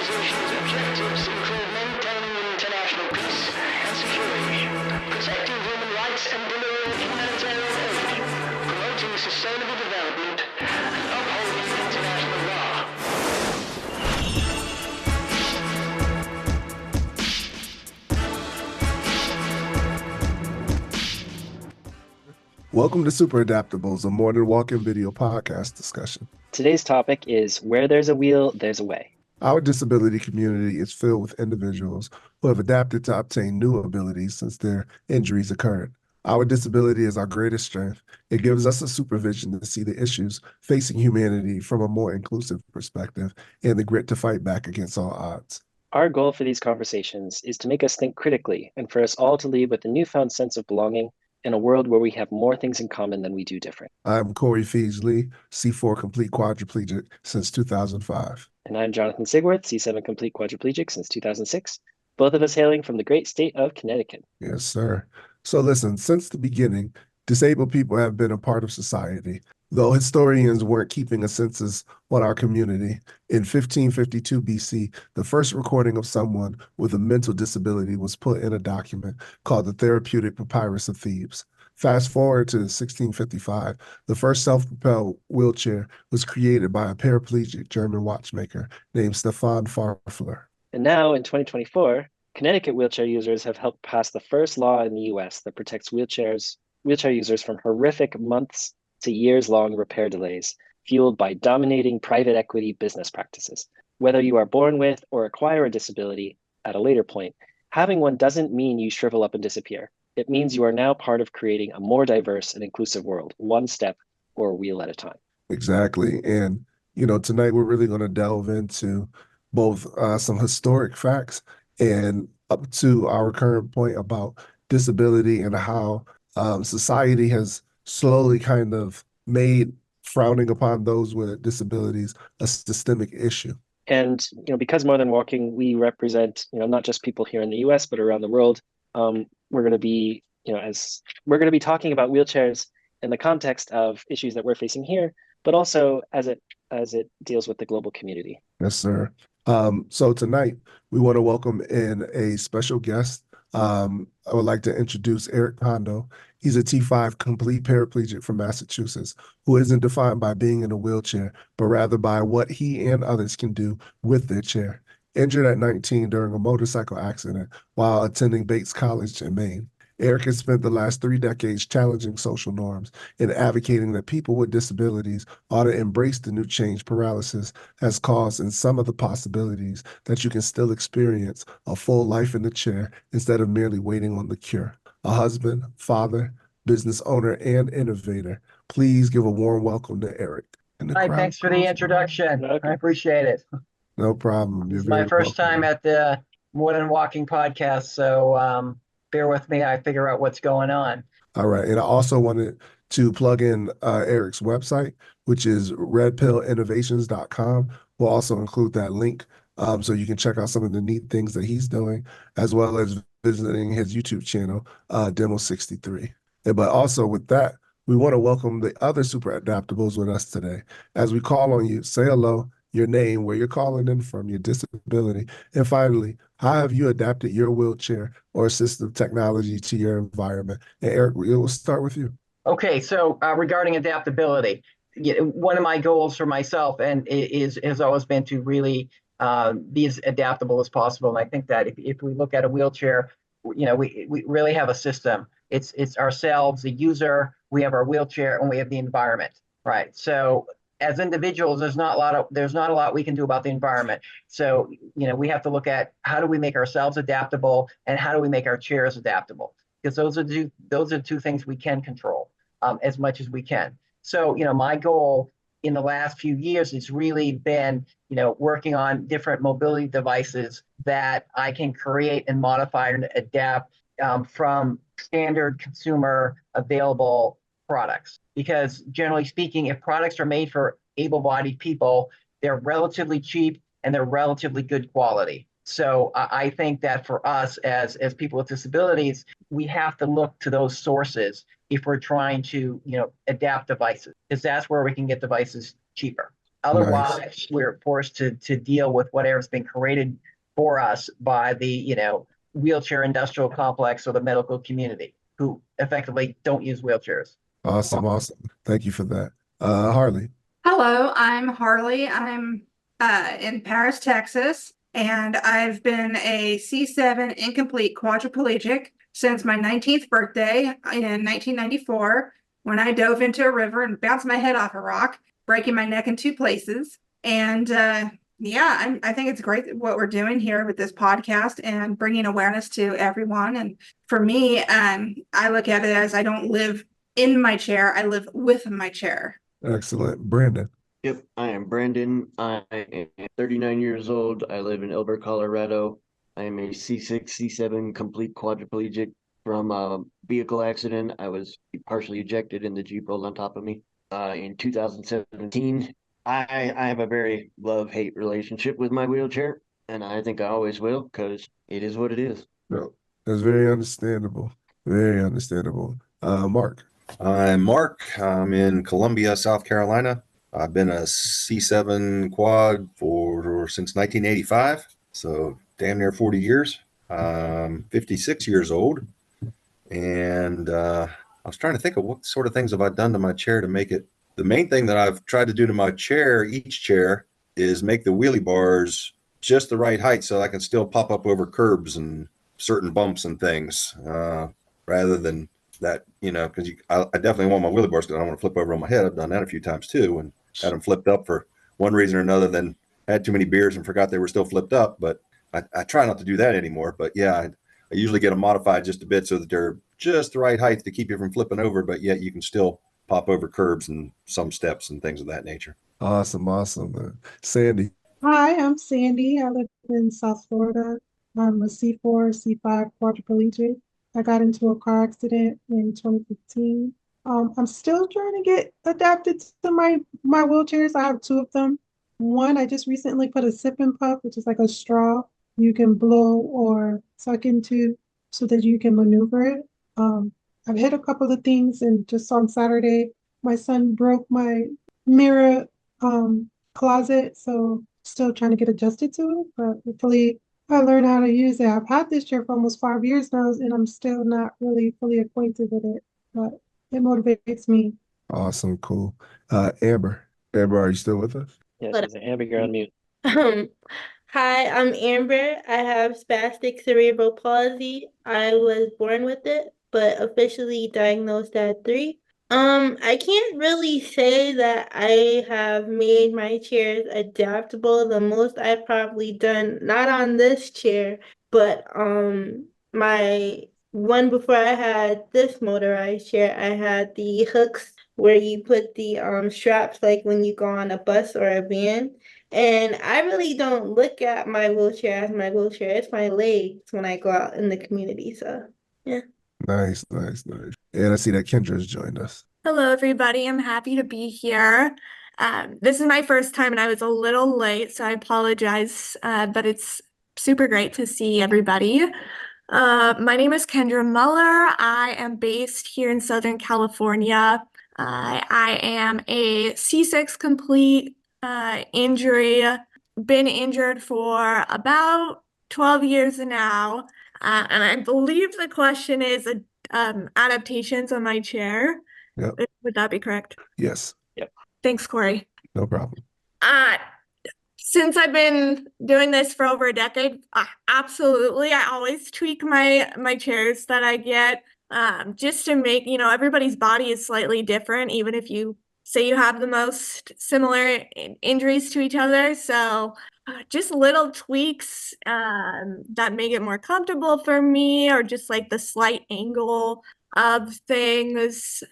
organization's objectives include maintaining international peace and security, protecting human rights and delivering humanitarian aid, promoting sustainable development, and upholding international law. Welcome to Super Adaptables, a more than walk-in video podcast discussion. Today's topic is Where There's a Wheel, There's a Way. Our disability community is filled with individuals who have adapted to obtain new abilities since their injuries occurred. Our disability is our greatest strength. It gives us a supervision to see the issues facing humanity from a more inclusive perspective and the grit to fight back against all odds. Our goal for these conversations is to make us think critically and for us all to leave with a newfound sense of belonging in a world where we have more things in common than we do different. I'm Corey Feasley, C4 complete quadriplegic since 2005. And I'm Jonathan Sigworth, C7 complete quadriplegic since 2006, both of us hailing from the great state of Connecticut. Yes, sir. So listen, since the beginning, disabled people have been a part of society. Though historians weren't keeping a census on our community, in 1552 BC, the first recording of someone with a mental disability was put in a document called the Therapeutic Papyrus of Thebes. Fast forward to 1655, the first self-propelled wheelchair was created by a paraplegic German watchmaker named Stephan Farfler. And now in 2024, Connecticut wheelchair users have helped pass the first law in the US that protects wheelchair users from horrific months to years-long repair delays fueled by dominating private equity business practices. Whether you are born with or acquire a disability at a later point, having one doesn't mean you shrivel up and disappear. It means you are now part of creating a more diverse and inclusive world, one step or a wheel at a time. Exactly. And, tonight we're really going to delve into both some historic facts and up to our current point about disability and how society has slowly kind of made frowning upon those with disabilities a systemic issue. And, because More Than Walking, we represent, not just people here in the US, but around the world. We're going to be, we're going to be talking about wheelchairs in the context of issues that we're facing here, but also as it deals with the global community. Yes, sir. So tonight we want to welcome in a special guest. I would like to introduce Eric Kondo. He's a T5 complete paraplegic from Massachusetts who isn't defined by being in a wheelchair, but rather by what he and others can do with their chair. Injured at 19 during a motorcycle accident while attending Bates College in Maine. Eric has spent the last 3 decades challenging social norms and advocating that people with disabilities ought to embrace the new change paralysis has caused and some of the possibilities that you can still experience a full life in the chair instead of merely waiting on the cure. A husband, father, business owner, and innovator. Please give a warm welcome to Eric. Hi, thanks for the introduction. I appreciate it. No problem. This is my first time at the More Than Walking podcast, so bear with me. I figure out what's going on. All right. And I also wanted to plug in Eric's website, which is redpillinnovations.com. We'll also include that link so you can check out some of the neat things that he's doing, as well as visiting his YouTube channel, Demo 63. But also with that, we want to welcome the other Super Adaptables with us today. As we call on you, say hello, your name, where you're calling in from, your disability, and finally, how have you adapted your wheelchair or assistive technology to your environment? And Eric, we'll start with you. Okay, so regarding adaptability, one of my goals for myself has always been to really be as adaptable as possible. And I think that if we look at a wheelchair, we really have a system. It's ourselves, the user, we have our wheelchair, and we have the environment, right? So as individuals, there's not a lot we can do about the environment. So, we have to look at how do we make ourselves adaptable and how do we make our chairs adaptable? Because those are two things we can control as much as we can. So, my goal in the last few years has really been, working on different mobility devices that I can create and modify and adapt from standard consumer available products. Because generally speaking, if products are made for able-bodied people, they're relatively cheap and they're relatively good quality. So I think that for us as people with disabilities, we have to look to those sources if we're trying to, adapt devices, because that's where we can get devices cheaper. Nice. Otherwise, we're forced to deal with whatever's been created for us by the, wheelchair industrial complex or the medical community, who effectively don't use wheelchairs. Awesome. Awesome. Thank you for that. Harley. Hello, I'm Harley. I'm in Paris, Texas, and I've been a C7 incomplete quadriplegic since my 19th birthday in 1994 when I dove into a river and bounced my head off a rock, breaking my neck in two places. And yeah, I think it's great what we're doing here with this podcast and bringing awareness to everyone. And for me, I look at it as I don't live in my chair, I live with my chair. Excellent. Brandon. Yep, I am Brandon. I am 39 years old. I live in Elbert, Colorado. I am a C6, C7 complete quadriplegic from a vehicle accident. I was partially ejected and the Jeep rolled on top of me in 2017. I have a very love-hate relationship with my wheelchair, and I think I always will because it is what it is. No, that's very understandable. Very understandable. Mark. I'm Mark. I'm in Columbia, South Carolina. I've been a C7 quad since 1985, so damn near 40 years. I'm 56 years old, and I was trying to think of what sort of things have I done to my chair to make it. The main thing that I've tried to do to my chair, each chair, is make the wheelie bars just the right height so I can still pop up over curbs and certain bumps and things, rather than that, because I definitely want my wheelie bars because I don't want to flip over on my head. I've done that a few times too, and had them flipped up for one reason or another. Then had too many beers and forgot they were still flipped up. But I try not to do that anymore. But yeah, I usually get them modified just a bit so that they're just the right height to keep you from flipping over, but yet you can still pop over curbs and some steps and things of that nature. Awesome. Awesome. Sandy. Hi, I'm Sandy. I live in South Florida. I'm a C4, C5 quadriplegic. I got into a car accident in 2015. I'm still trying to get adapted to my wheelchairs. I have two of them. One, I just recently put a sip and puff, which is like a straw you can blow or suck into so that you can maneuver it. I've hit a couple of things, and just on Saturday, my son broke my mirror closet, so still trying to get adjusted to it, but hopefully I learn how to use it. I've had this chair for almost 5 years now, and I'm still not really fully acquainted with it, but it motivates me. Awesome. Cool. Amber. Amber, are you still with us? Yeah, she's Amber, you're on mute. Hi, I'm Amber. I have spastic cerebral palsy. I was born with it, but officially diagnosed at 3. I can't really say that I have made my chairs adaptable. The most I've probably done, not on this chair, but my one before I had this motorized chair, I had the hooks where you put the straps like when you go on a bus or a van. And I really don't look at my wheelchair as my wheelchair. It's my legs when I go out in the community. So, yeah. Nice. And I see that Kendra's joined us. Hello, everybody. I'm happy to be here. This is my first time and I was a little late, so I apologize, but it's super great to see everybody. My name is Kendra Muller. I am based here in Southern California. I am a C6 complete injury, been injured for about 12 years now. And I believe the question is adaptations on my chair. Yep. Would that be correct? Yes. Yep. Thanks, Corey. No problem. Since I've been doing this for over a decade, absolutely. I always tweak my chairs that I get just to make, everybody's body is slightly different, even if you say you have the most similar injuries to each other. So just little tweaks that make it more comfortable for me, or just like the slight angle of things.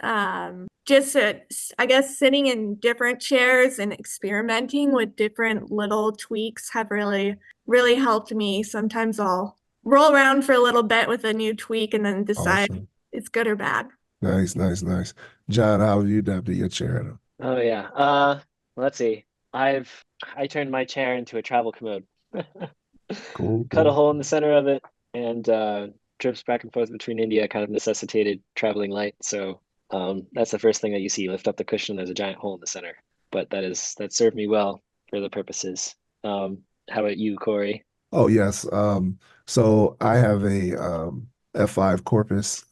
Just I guess sitting in different chairs and experimenting with different little tweaks have really helped me. Sometimes I'll roll around for a little bit with a new tweak and then decide Awesome. it's good or bad. Nice. John, how have you adapted your chair? Oh yeah. Let's see. I turned my chair into a travel commode. Cool. Cut a hole in the center of it, and trips back and forth between India kind of necessitated traveling light. So that's the first thing that you see. You lift up the cushion, there's a giant hole in the center. but that served me well for the purposes. How about you, Corey? Oh, yes. So I have a F5 Corpus,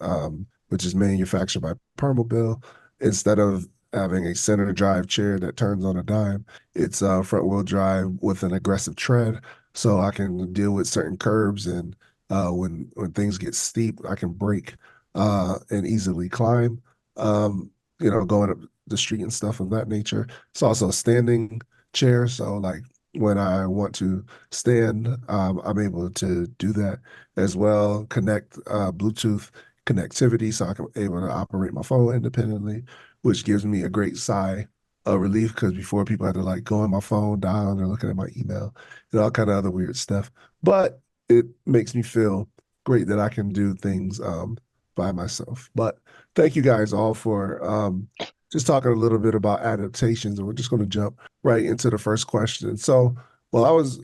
which is manufactured by Permobil. Instead of having a center drive chair that turns on a dime, it's front wheel drive with an aggressive tread, so I can deal with certain curbs and when things get steep, I can brake and easily climb. Going up the street and stuff of that nature. It's also a standing chair, so like when I want to stand, I'm able to do that as well. Connect Bluetooth connectivity, so I can able to operate my phone independently, which gives me a great sigh of relief because before people had to like go on my phone, down, they're looking at my email and all kind of other weird stuff. But it makes me feel great that I can do things by myself. But thank you guys all for just talking a little bit about adaptations, and we're just going to jump right into the first question. So, while I was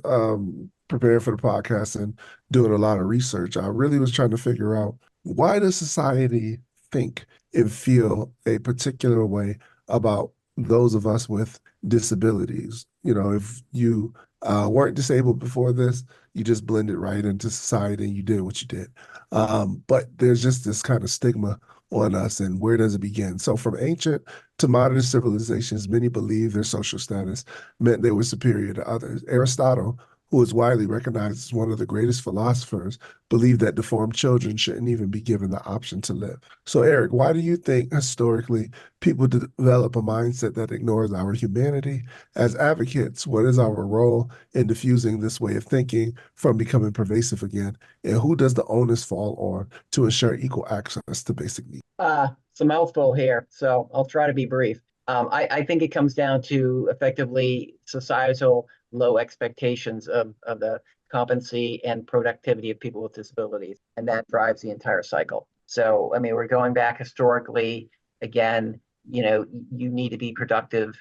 preparing for the podcast and doing a lot of research, I really was trying to figure out why does society think and feel a particular way about those of us with disabilities? If you weren't disabled before this, you just blended right into society and you did what you did. But there's just this kind of stigma on us, and where does it begin? So from ancient to modern civilizations, many believe their social status meant they were superior to others. Aristotle, who is widely recognized as one of the greatest philosophers, believed that deformed children shouldn't even be given the option to live. So Eric, why do you think historically people develop a mindset that ignores our humanity? As advocates, what is our role in diffusing this way of thinking from becoming pervasive again? And who does the onus fall on to ensure equal access to basic needs? It's a mouthful here, so I'll try to be brief. I think it comes down to effectively societal low expectations of the competency and productivity of people with disabilities, and that drives the entire cycle. So, I mean, we're going back historically. Again, you need to be productive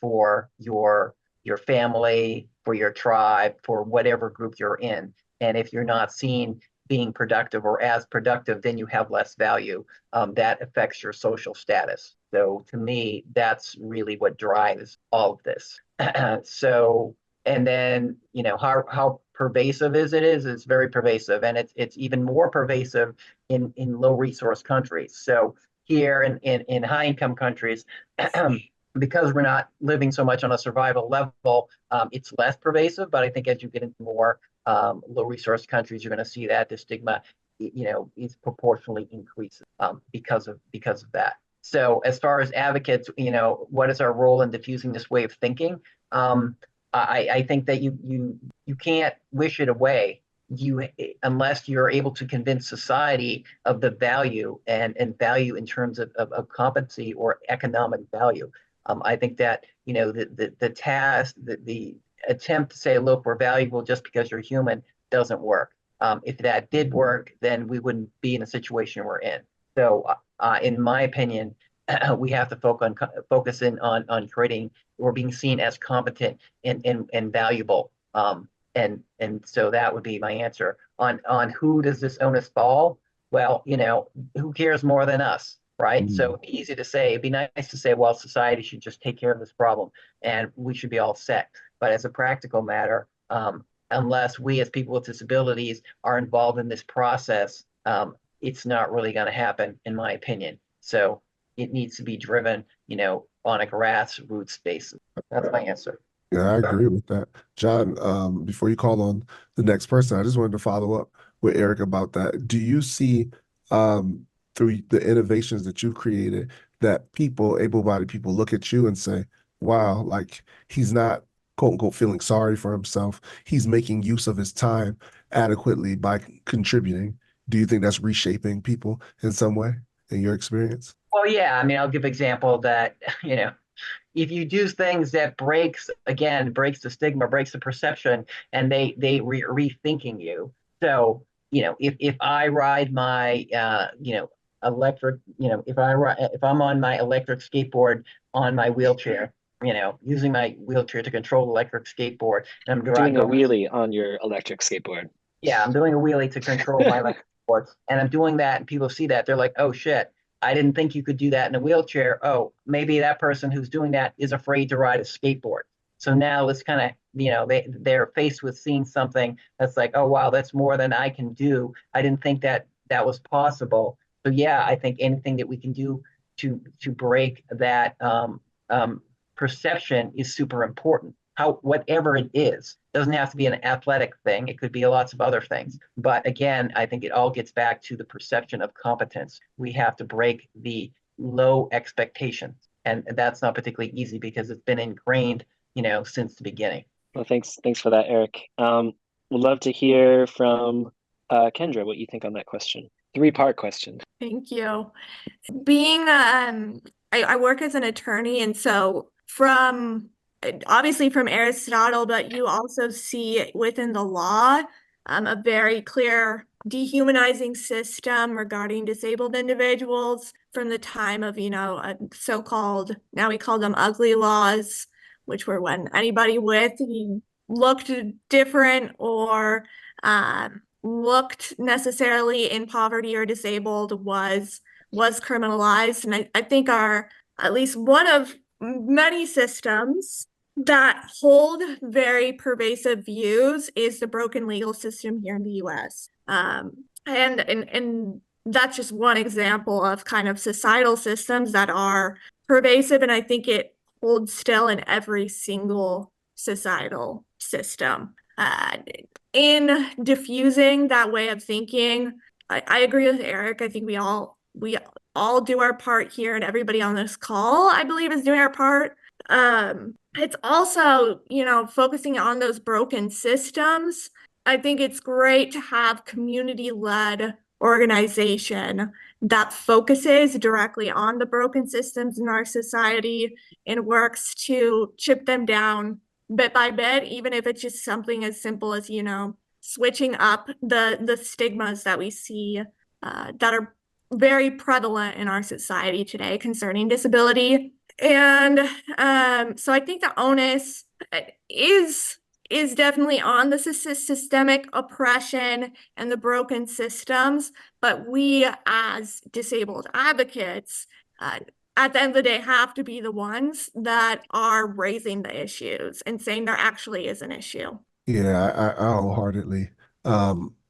for your family, for your tribe, for whatever group you're in. And if you're not seen being productive or as productive, then you have less value. That affects your social status. So to me, that's really what drives all of this. So, and then, how pervasive is it? It's very pervasive, and it's even more pervasive in low resource countries. So here in high income countries, because we're not living so much on a survival level, it's less pervasive. But I think as you get into more low resource countries, you're going to see that the stigma, is proportionally increases because of that. So as far as advocates, what is our role in diffusing this way of thinking? I think that you can't wish it away. Unless you're able to convince society of the value and value in terms of competency or economic value. I think that the task, the attempt to say, look, we're valuable just because you're human doesn't work. If that did work, then we wouldn't be in a situation we're in. So, in my opinion, we have to focus in on creating or being seen as competent and valuable. And so that would be my answer. On who does this onus fall? Well, who cares more than us, right? Mm. So easy to say. It'd be nice to say, well, society should just take care of this problem and we should be all set. But as a practical matter, unless we as people with disabilities are involved in this process, it's not really going to happen, in my opinion. So it needs to be driven, on a grassroots basis. That's my answer. Yeah, I agree with that. John, before you call on the next person, I just wanted to follow up with Eric about that. Do you see through the innovations that you created that people, able-bodied people, look at you and say, wow, like he's not quote unquote feeling sorry for himself. He's making use of his time adequately by contributing. Do you think that's reshaping people in some way in your experience? Well, yeah, I mean, I'll give example that, if you do things that breaks the stigma, breaks the perception, and they rethinking you. So, if I ride my, electric, if I'm on my electric skateboard on my wheelchair, using my wheelchair to control the electric skateboard, and I'm Doing a wheelie on your electric skateboard. Yeah, I'm doing a wheelie to control my electric skateboard, and I'm doing that, and people see that, they're like, oh shit, I didn't think you could do that in a wheelchair. Oh, maybe that person who's doing that is afraid to ride a skateboard. So now it's kind of, they're faced with seeing something that's like, oh, wow, that's more than I can do. I didn't think that was possible. So yeah, I think anything that we can do to break that perception is super important. Whatever it is, doesn't have to be an athletic thing. It could be lots of other things. But again, I think it all gets back to the perception of competence. We have to break the low expectations, and that's not particularly easy because it's been ingrained, since the beginning. Well, thanks for that, Eric. Would love to hear from Kendra what you think on that question. 3-part question. Thank you. Being I work as an attorney, and so obviously from Aristotle, but you also see within the law a very clear dehumanizing system regarding disabled individuals from the time of, so-called, now we call them ugly laws, which were when anybody with looked different or looked necessarily in poverty or disabled was criminalized. And I think are at least one of many systems that hold very pervasive views is the broken legal system here in the US. And that's just one example of kind of societal systems that are pervasive, and I think it holds still in every single societal system. In diffusing that way of thinking, I agree with Eric. I think we all do our part here, and everybody on this call, I believe, is doing our part. It's also, focusing on those broken systems. I think it's great to have community-led organization that focuses directly on the broken systems in our society and works to chip them down bit by bit, even if it's just something as simple as, switching up the stigmas that we see that are very prevalent in our society today concerning disability. And so I think the onus is definitely on the systemic oppression and the broken systems, but we as disabled advocates at the end of the day have to be the ones that are raising the issues and saying there actually is an issue. Yeah, I wholeheartedly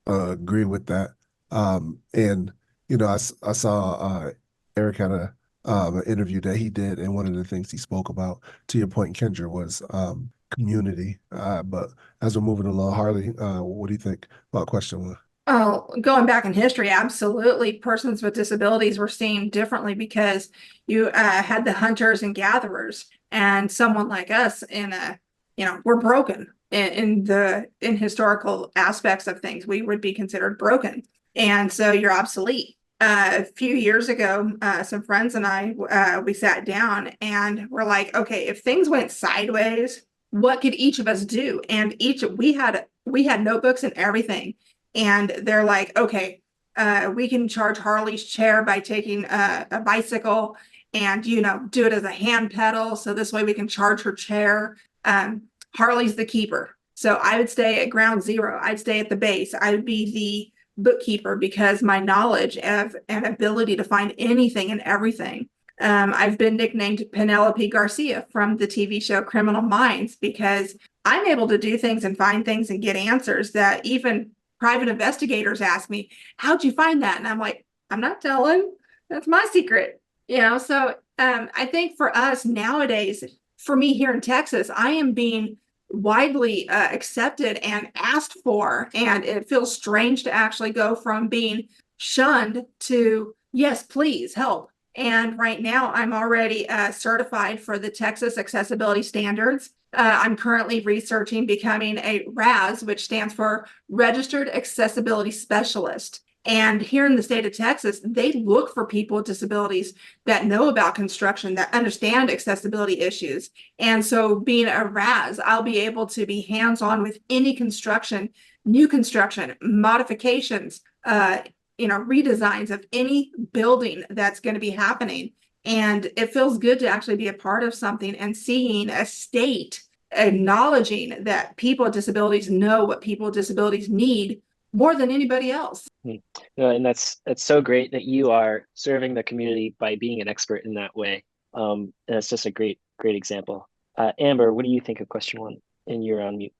agree with that. And I saw Eric had an interview that he did, and one of the things he spoke about, to your point, Kendra, was community. But as we're moving along, Harley, what do you think about question 1? Oh, going back in history, absolutely. Persons with disabilities were seen differently because you had the hunters and gatherers, and someone like us we're broken in historical aspects of things. We would be considered broken. And so you're obsolete. A few years ago, some friends and I, we sat down and we're like, okay, if things went sideways, what could each of us do? And we had notebooks and everything. And they're like, okay, we can charge Harley's chair by taking a bicycle and, do it as a hand pedal. So this way we can charge her chair. Harley's the keeper. So I would stay at ground zero. I'd stay at the base. I would be the bookkeeper because my knowledge of and ability to find anything and everything. I've been nicknamed Penelope Garcia from the TV show Criminal Minds because I'm able to do things and find things and get answers that even private investigators ask me, how'd you find that? And I'm like, I'm not telling. That's my secret. So I think for us nowadays, for me here in Texas, I am being widely accepted and asked for, and it feels strange to actually go from being shunned to, yes, please help. And right now I'm already certified for the Texas accessibility standards. I'm currently researching becoming a RAS, which stands for Registered Accessibility Specialist. And here in the state of Texas, they look for people with disabilities that know about construction, that understand accessibility issues. And so being a RAS, I'll be able to be hands-on with any construction, new construction, modifications, redesigns of any building that's going to be happening. And it feels good to actually be a part of something and seeing a state acknowledging that people with disabilities know what people with disabilities need more than anybody else. No, and that's so great that you are serving the community by being an expert in that way. And it's just a great example. Amber, what do you think of question one? And you're on mute.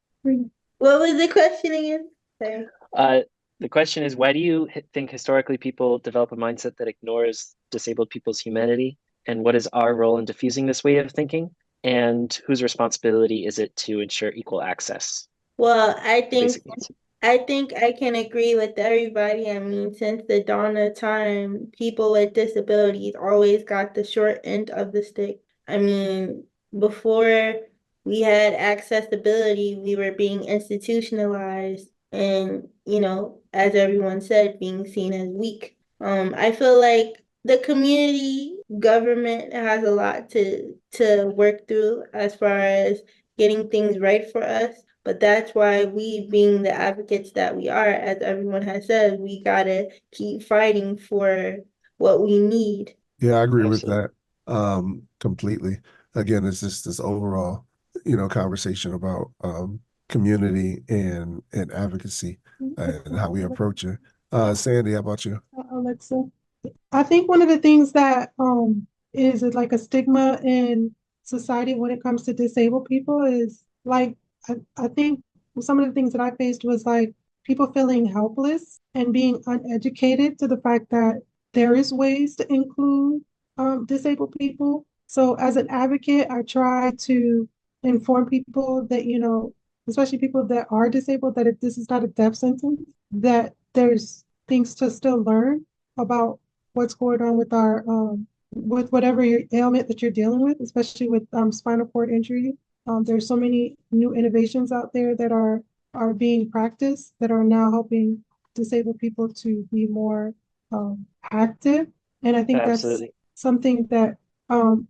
What was the question again? Sorry. The question is, why do you think historically people develop a mindset that ignores disabled people's humanity? And what is our role in diffusing this way of thinking? And whose responsibility is it to ensure equal access? Well, I think Basically, I can agree with everybody. I mean, since the dawn of time, people with disabilities always got the short end of the stick. I mean, before we had accessibility, we were being institutionalized and, as everyone said, being seen as weak. I feel like the community government has a lot to work through as far as getting things right for us. But that's why we, being the advocates that we are, as everyone has said, we gotta keep fighting for what we need. Yeah, I agree with absolutely. that completely. Again, it's just this overall, conversation about community and advocacy and how we approach it. Sandy, how about you? Alexa. I think one of the things that is like a stigma in society when it comes to disabled people is like I think some of the things that I faced was like people feeling helpless and being uneducated to the fact that there is ways to include disabled people. So as an advocate, I try to inform people that, especially people that are disabled, that if this is not a death sentence, that there's things to still learn about what's going on with our with whatever your ailment that you're dealing with, especially with spinal cord injury. There's so many new innovations out there that are being practiced that are now helping disabled people to be more active. And I think that's Absolutely. something that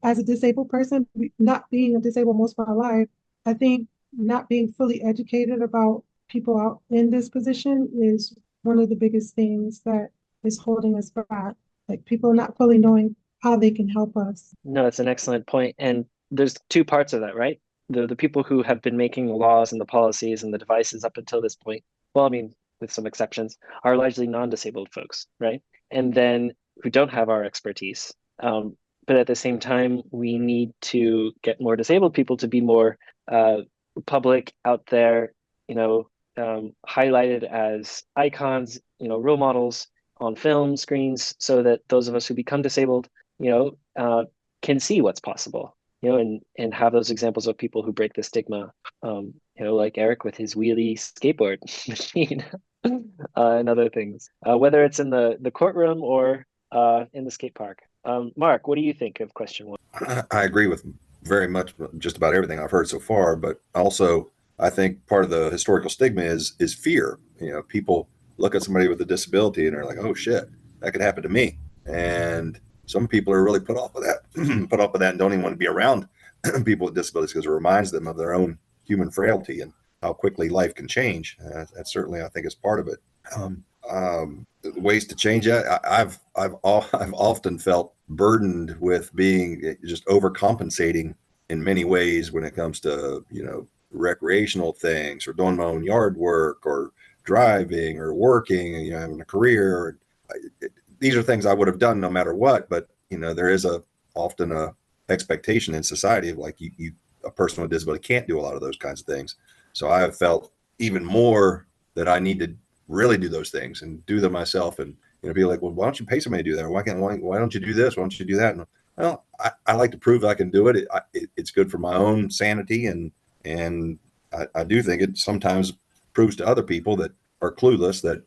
as a disabled person, not being a disabled most of my life, I think not being fully educated about people out in this position is one of the biggest things that is holding us back. Like people not fully knowing how they can help us. No, it's an excellent point. And there's two parts of that, right? The people who have been making the laws and the policies and the devices up until this point, well, I mean, with some exceptions, are largely non-disabled folks, right? And then who don't have our expertise. But at the same time, we need to get more disabled people to be more public out there, highlighted as icons, role models on film screens, so that those of us who become disabled, can see what's possible, and have those examples of people who break the stigma, like Eric with his wheelie skateboard machine, and other things, whether it's in the courtroom or in the skate park. Mark, what do you think of question one? I agree with very much just about everything I've heard so far, but also I think part of the historical stigma is fear. People look at somebody with a disability and they're like, "Oh shit, that could happen to me." And some people are really put off with that, and don't even want to be around people with disabilities because it reminds them of their own human frailty and how quickly life can change. That certainly, I think, is part of it. Ways to change that. I've often felt burdened with being just overcompensating in many ways when it comes to recreational things or doing my own yard work or driving or working, having a career. These are things I would have done no matter what, but there is often a expectation in society of like a person with disability can't do a lot of those kinds of things. So I have felt even more that I need to really do those things and do them myself, and be like, well, why don't you pay somebody to do that? Why don't you do this? Why don't you do that? And, well, I like to prove I can do it. It's good for my own sanity, and I do think it sometimes proves to other people that are clueless that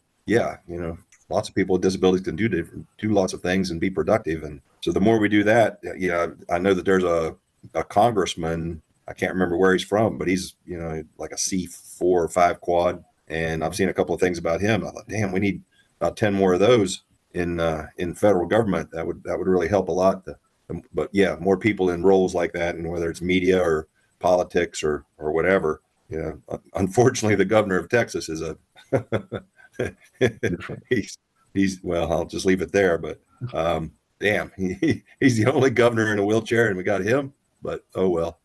lots of people with disabilities can do lots of things and be productive. And so the more we do that, I know that there's a congressman, I can't remember where he's from, but he's like a C4 or 5 quad. And I've seen a couple of things about him. I thought, damn, we need about 10 more of those in federal government. That would really help a lot. But yeah, more people in roles like that, and whether it's media or politics or whatever. Unfortunately, the governor of Texas is a he's well, I'll just leave it there. But damn, he's the only governor in a wheelchair, and we got him. But oh well.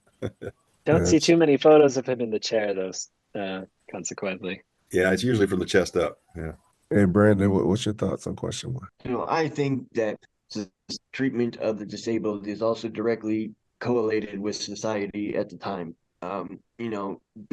Don't see too many photos of him in the chair, though. Consequently. Yeah, it's usually from the chest up. Yeah. And Brandon, what's your thoughts on question one? I think that treatment of the disabled is also directly correlated with society at the time.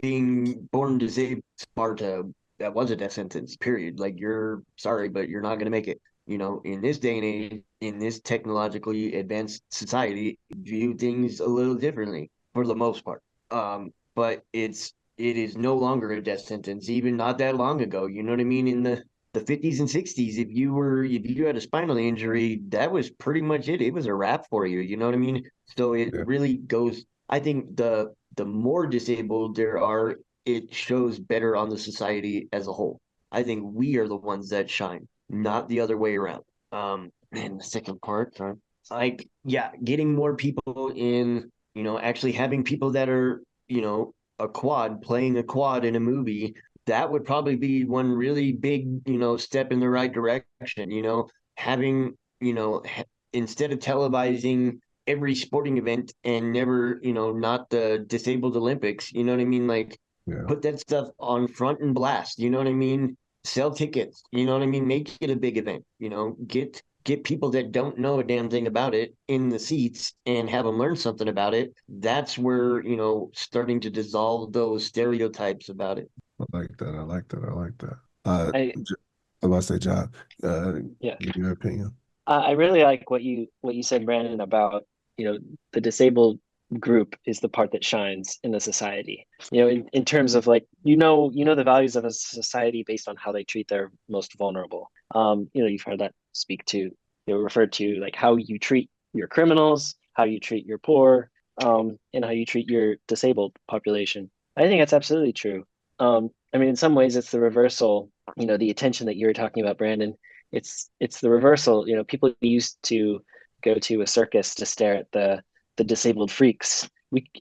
Being born disabled, Sparta, that was a death sentence, period. Like, you're sorry, but you're not going to make it. In this day and age, in this technologically advanced society, view things a little differently for the most part. But it is no longer a death sentence, even not that long ago. You know what I mean? In the 50s and 60s, if you had a spinal injury, that was pretty much it. It was a wrap for you. You know what I mean? So it really goes. I think the more disabled there are, it shows better on the society as a whole. I think we are the ones that shine, not the other way around. And the second part, sorry, like, yeah, getting more people in, actually having people that are, playing a quad in a movie, that would probably be one really big, step in the right direction. Having, instead of televising every sporting event and never, not the disabled Olympics, you know what I mean? Like, Yeah. put that stuff on front and blast, you know what I mean? Sell tickets, you know what I mean? Make it a big event, get people that don't know a damn thing about it in the seats and have them learn something about it. That's where, starting to dissolve those stereotypes about it. I like that. I like that. I like that. I I must say, John, yeah. give your opinion. I really like what you said, Brandon, about, the disabled group is the part that shines in the society. In terms of, like, the values of a society based on how they treat their most vulnerable. You've heard that referred to, like, how you treat your criminals, how you treat your poor, and how you treat your disabled population. I think that's absolutely true. In some ways it's the reversal, the attention that you were talking about, Brandon. It's the reversal. People used to go to a circus to stare at the disabled freaks.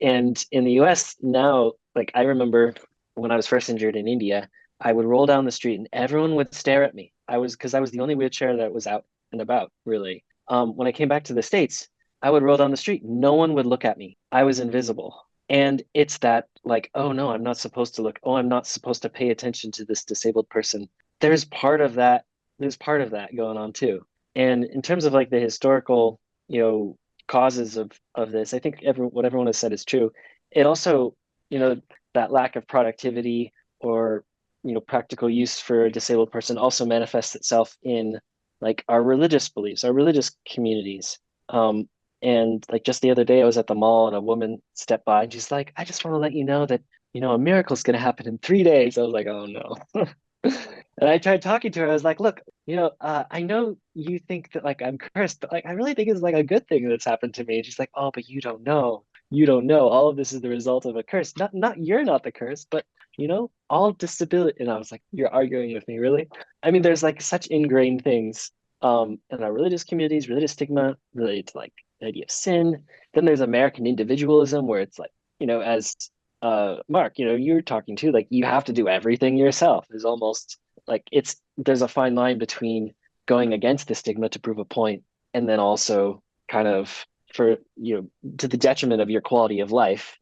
And in the US now, like, I remember when I was first injured in India, I would roll down the street and everyone would stare at me. Because I was the only wheelchair that was out and about, really. When I came back to the States, I would roll down the street. No one would look at me. I was invisible. And it's that, like, oh no, I'm not supposed to look. Oh, I'm not supposed to pay attention to this disabled person. There's part of that going on too. And in terms of, like, the historical, causes of this, I think what everyone has said is true. It also, that lack of productivity or, practical use for a disabled person also manifests itself in, like, our religious beliefs, our religious communities. And, like, just the other day, I was at the mall and a woman stepped by and she's like, I just want to let you know that, a miracle is going to happen in 3 days. I was like, oh no. And I tried talking to her. I was like, look, I know you think that, like, I'm cursed, but, like, I really think it's, like, a good thing that's happened to me. And she's like, oh, but you don't know. You don't know. All of this is the result of a curse. Not you're not the curse, but, all disability. And I was like, you're arguing with me, really? There's, like, such ingrained things in our religious communities, religious stigma related to, like, the idea of sin. Then there's American individualism, where it's like, as Mark, you're talking to, like, you have to do everything yourself. Is almost like there's a fine line between going against the stigma to prove a point, and then also kind of, for, to the detriment of your quality of life,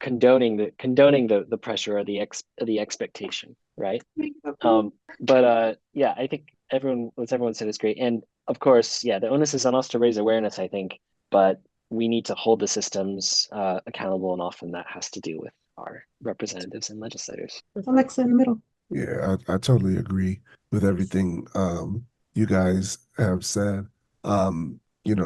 condoning the pressure or the expectation, right? Yeah, I think what everyone said is great. And of course, yeah, the onus is on us to raise awareness, I think, but we need to hold the systems accountable, and often that has to do with our representatives and legislators. Alexa in the middle. Yeah, I totally agree with everything you guys have said.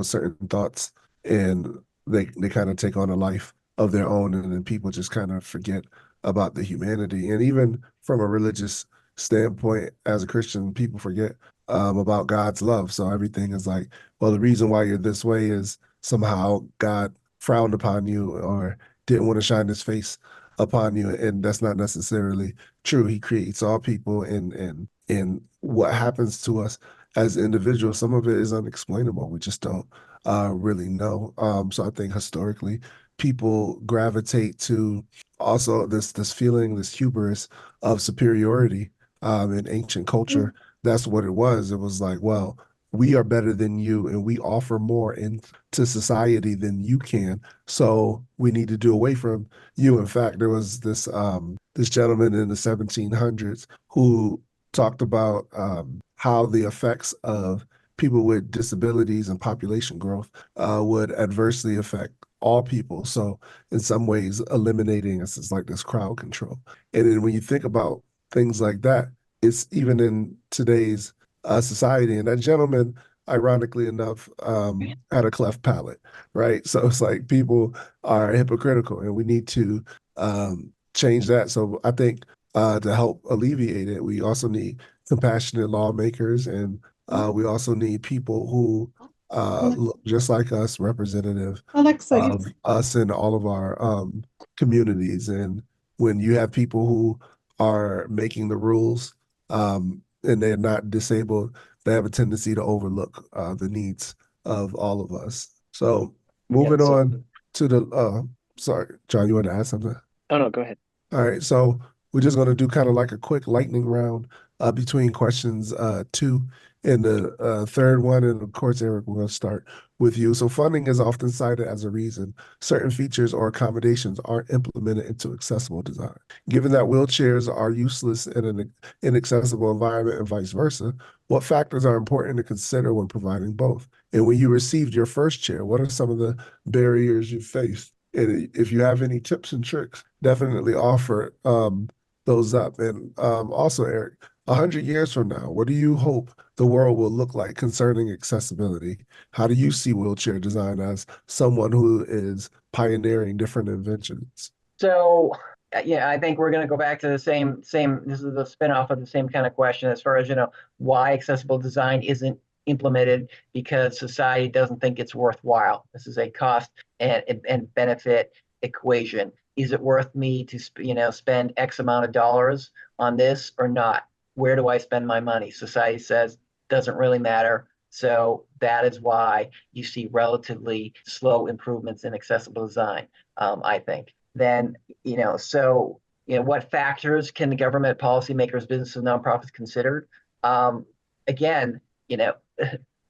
Certain thoughts, and they kind of take on a life of their own, and then people just kind of forget about the humanity. And even from a religious standpoint, as a Christian, people forget about God's love. So everything is like, well, the reason why you're this way is somehow God frowned upon you or didn't want to shine his face upon you. And that's not necessarily true. He creates all people, and what happens to us as individuals, some of it is unexplainable. We just don't really know. So I think historically people gravitate to also this feeling, this hubris of superiority in ancient culture. That's what it was. It was like, well, we are better than you and we offer more into society than you can. So we need to do away from you. In fact, there was this this gentleman in the 1700s who talked about how the effects of people with disabilities and population growth would adversely affect all people. So in some ways, eliminating us is like this crowd control. And then when you think about things like that, it's even in today's society. And that gentleman, ironically enough, had a cleft palate, right? So it's like people are hypocritical, and we need to change that. So I think to help alleviate it, we also need compassionate lawmakers, and we also need people who look just like us, representative Alexa, of us in all of our communities. And when you have people who are making the rules and they're not disabled, they have a tendency to overlook the needs of all of us. So moving on to the, sorry, John, you want to add something? Oh, no, go ahead. All right, so we're just going to do kind of like a quick lightning round between questions 2 and the third one. And of course, Eric, we're going to start with you. So funding is often cited as a reason certain features or accommodations aren't implemented into accessible design. Given that wheelchairs are useless in an inaccessible environment and vice versa, what factors are important to consider when providing both? And when you received your first chair, what are some of the barriers you faced? And if you have any tips and tricks, definitely offer those up. And also, Eric, 100 years from now, what do you hope the world will look like concerning accessibility? How do you see wheelchair design as someone who is pioneering different inventions? So, yeah, I think we're going to go back to the same, this is a spinoff of the same kind of question as far as, why accessible design isn't implemented, because society doesn't think it's worthwhile. This is a cost and benefit equation. Is it worth me to, spend X amount of dollars on this or not? Where do I spend my money? Society says doesn't really matter. So that is why you see relatively slow improvements in accessible design, I think. Then, what factors can the government, policymakers, businesses, and nonprofits consider? Again,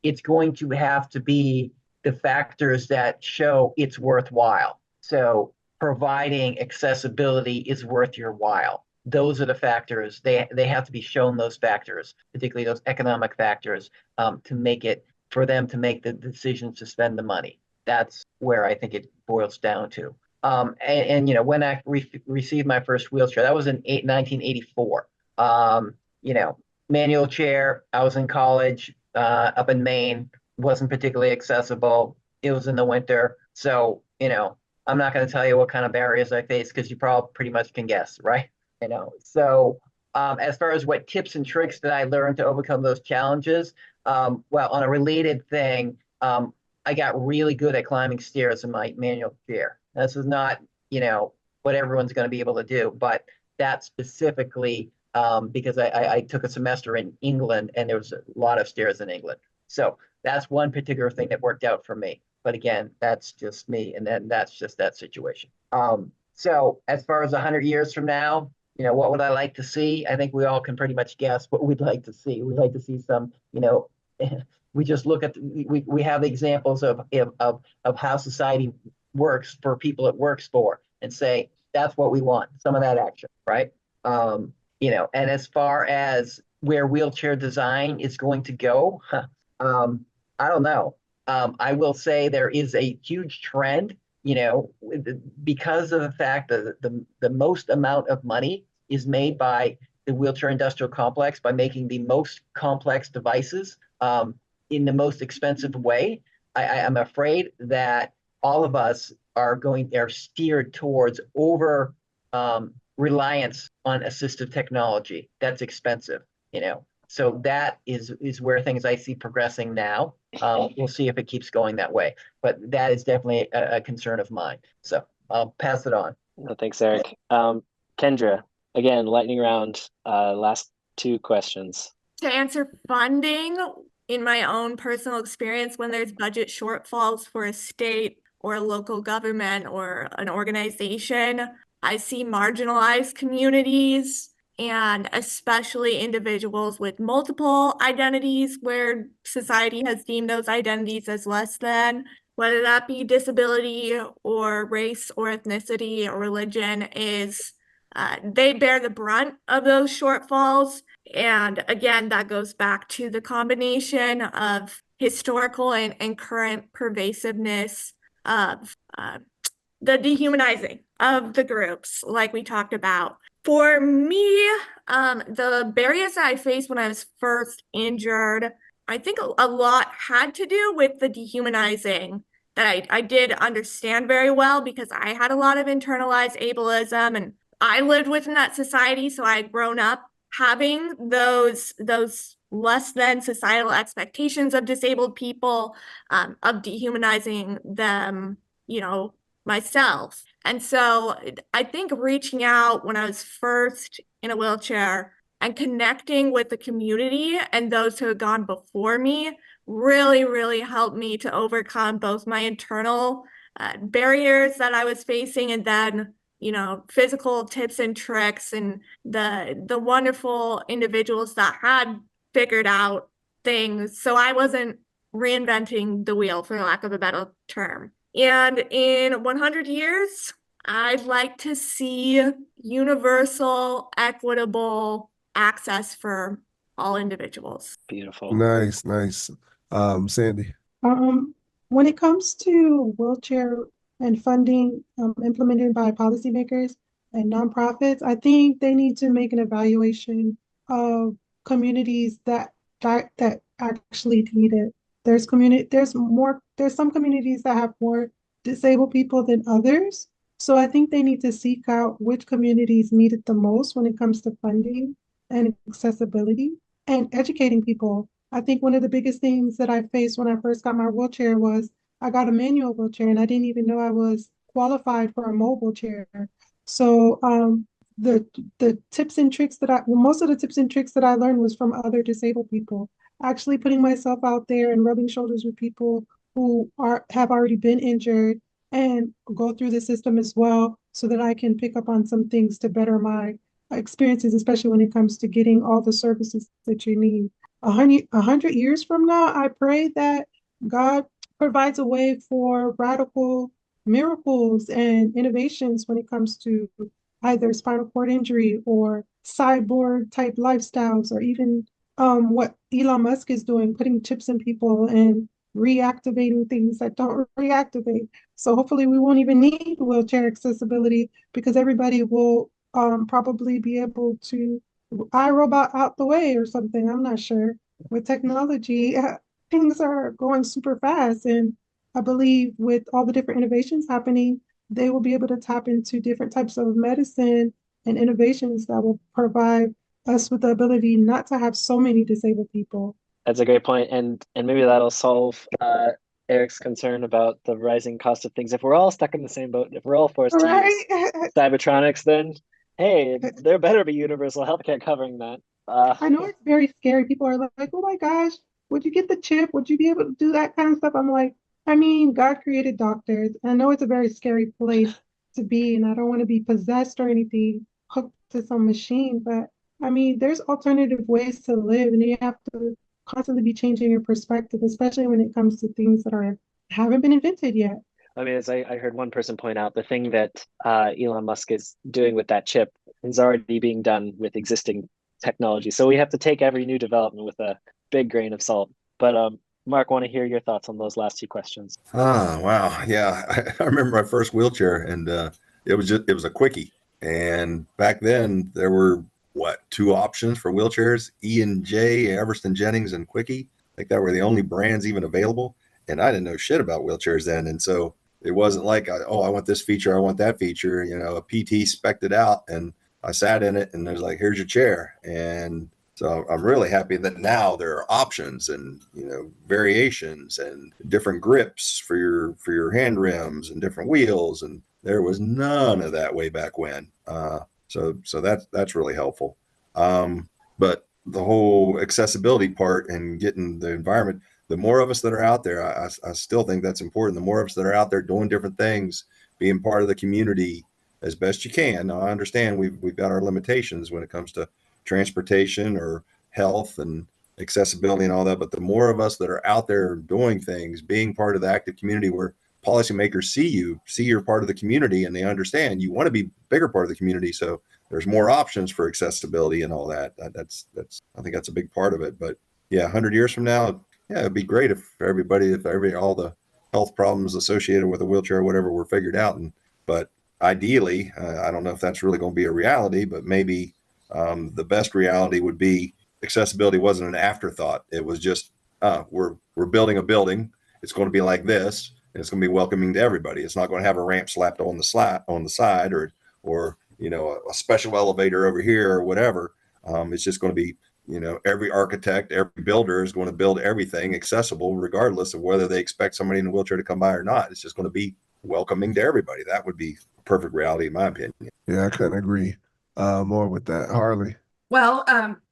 it's going to have to be the factors that show it's worthwhile. So providing accessibility is worth your while. Those are the factors. They have to be shown those factors, particularly those economic factors, for them to make the decisions to spend the money. That's where I think it boils down to. When I received my first wheelchair, that was in 1984. Manual chair. I was in college up in Maine. Wasn't particularly accessible. It was in the winter, so I'm not going to tell you what kind of barriers I faced, because you probably pretty much can guess, right? So as far as what tips and tricks that I learned to overcome those challenges, well, on a related thing, I got really good at climbing stairs in my manual chair. This is not, what everyone's going to be able to do, but that specifically because I took a semester in England, and there was a lot of stairs in England. So that's one particular thing that worked out for me. But again, that's just me, and then that's just that situation. So as far as 100 years from now, what would I like to see? I think we all can pretty much guess what we'd like to see. We'd like to see some, we just look at, we have examples of how society works for people it works for, and say, that's what we want, some of that action, right? And as far as where wheelchair design is going to go, I don't know. I will say there is a huge trend, because of the fact that the most amount of money is made by the wheelchair industrial complex by making the most complex devices in the most expensive way. I'm afraid that all of us are steered towards over reliance on assistive technology that's expensive, So that is where things I see progressing now. We'll see if it keeps going that way, but that is definitely a concern of mine. So I'll pass it on. No, thanks, Eric. Kendra, again, lightning round, last 2 questions. To answer funding, in my own personal experience, when there's budget shortfalls for a state or a local government or an organization, I see marginalized communities, and especially individuals with multiple identities where society has deemed those identities as less than, whether that be disability or race or ethnicity or religion, is they bear the brunt of those shortfalls. And again, that goes back to the combination of historical and current pervasiveness of the dehumanizing of the groups, like we talked about. For me, the barriers that I faced when I was first injured, I think a lot had to do with the dehumanizing that I did understand very well, because I had a lot of internalized ableism and I lived within that society. So I had grown up having those less than societal expectations of disabled people, of dehumanizing them, myself. And so I think reaching out when I was first in a wheelchair and connecting with the community and those who had gone before me really, really helped me to overcome both my internal barriers that I was facing, and then, physical tips and tricks, and the wonderful individuals that had figured out things. So I wasn't reinventing the wheel, for lack of a better term. And in 100 years, I'd like to see universal, equitable access for all individuals. Beautiful. Nice, nice. Sandy. When it comes to wheelchair and funding implemented by policymakers and nonprofits, I think they need to make an evaluation of communities that actually need it. There's some communities that have more disabled people than others. So I think they need to seek out which communities need it the most when it comes to funding and accessibility and educating people. I think one of the biggest things that I faced when I first got my wheelchair was I got a manual wheelchair and I didn't even know I was qualified for a mobile chair. So the tips and tricks most of the tips and tricks that I learned was from other disabled people. Actually putting myself out there and rubbing shoulders with people who have already been injured and go through the system as well, so that I can pick up on some things to better my experiences, especially when it comes to getting all the services that you need. 100 years from now, I pray that God provides a way for radical miracles and innovations when it comes to either spinal cord injury or cyborg type lifestyles, or even what Elon Musk is doing, putting chips in people and reactivating things that don't reactivate. So hopefully we won't even need wheelchair accessibility, because everybody will probably be able to iRobot out the way or something. I'm not sure. With technology, things are going super fast, and I believe with all the different innovations happening, they will be able to tap into different types of medicine and innovations that will provide us with the ability not to have so many disabled people. That's a great point, and maybe that'll solve Eric's concern about the rising cost of things. If we're all stuck in the same boat, if we're all forced to use Cybertronics, then hey, there better be universal healthcare covering that. I know it's very scary. People are like, oh my gosh, would you get the chip? Would you be able to do that kind of stuff? I'm like, I mean, God created doctors. I know it's a very scary place to be, and I don't want to be possessed or anything, hooked to some machine. But I mean, there's alternative ways to live, and you have to constantly be changing your perspective, especially when it comes to things that haven't been invented yet. I mean, as I heard one person point out, the thing that Elon Musk is doing with that chip is already being done with existing technology. So we have to take every new development with a big grain of salt. But Mark, want to hear your thoughts on those last two questions. Wow. Yeah. I remember my first wheelchair, and it was a quickie. And back then there were two options for wheelchairs: E&J, Everston Jennings, and Quickie. I think that were the only brands even available. And I didn't know shit about wheelchairs then. And so it wasn't like, I want this feature, I want that feature. A PT spec'd it out, and I sat in it, and there's like, here's your chair. And so I'm really happy that now there are options and, variations and different grips for your hand rims and different wheels. And there was none of that way back when. So that's really helpful. But the whole accessibility part and getting the environment, the more of us that are out there, I still think that's important. The more of us that are out there doing different things, being part of the community as best you can. Now, I understand we've got our limitations when it comes to transportation or health and accessibility and all that, but the more of us that are out there doing things, being part of the active community where policymakers see you're part of the community, and they understand you want to be a bigger part of the community. So there's more options for accessibility and all that. That's I think that's a big part of it. But yeah, 100 years from now, yeah, it'd be great if all the health problems associated with a wheelchair or whatever were figured out. But ideally, I don't know if that's really going to be a reality, but maybe the best reality would be accessibility wasn't an afterthought. It was just we're building a building. It's going to be like this, and it's going to be welcoming to everybody. It's not going to have a ramp slapped on the side, or a special elevator over here or whatever. It's just going to be, every architect, every builder is going to build everything accessible, regardless of whether they expect somebody in a wheelchair to come by or not. It's just going to be welcoming to everybody. That would be a perfect reality, in my opinion. Yeah, I couldn't agree more with that. Harley. Well,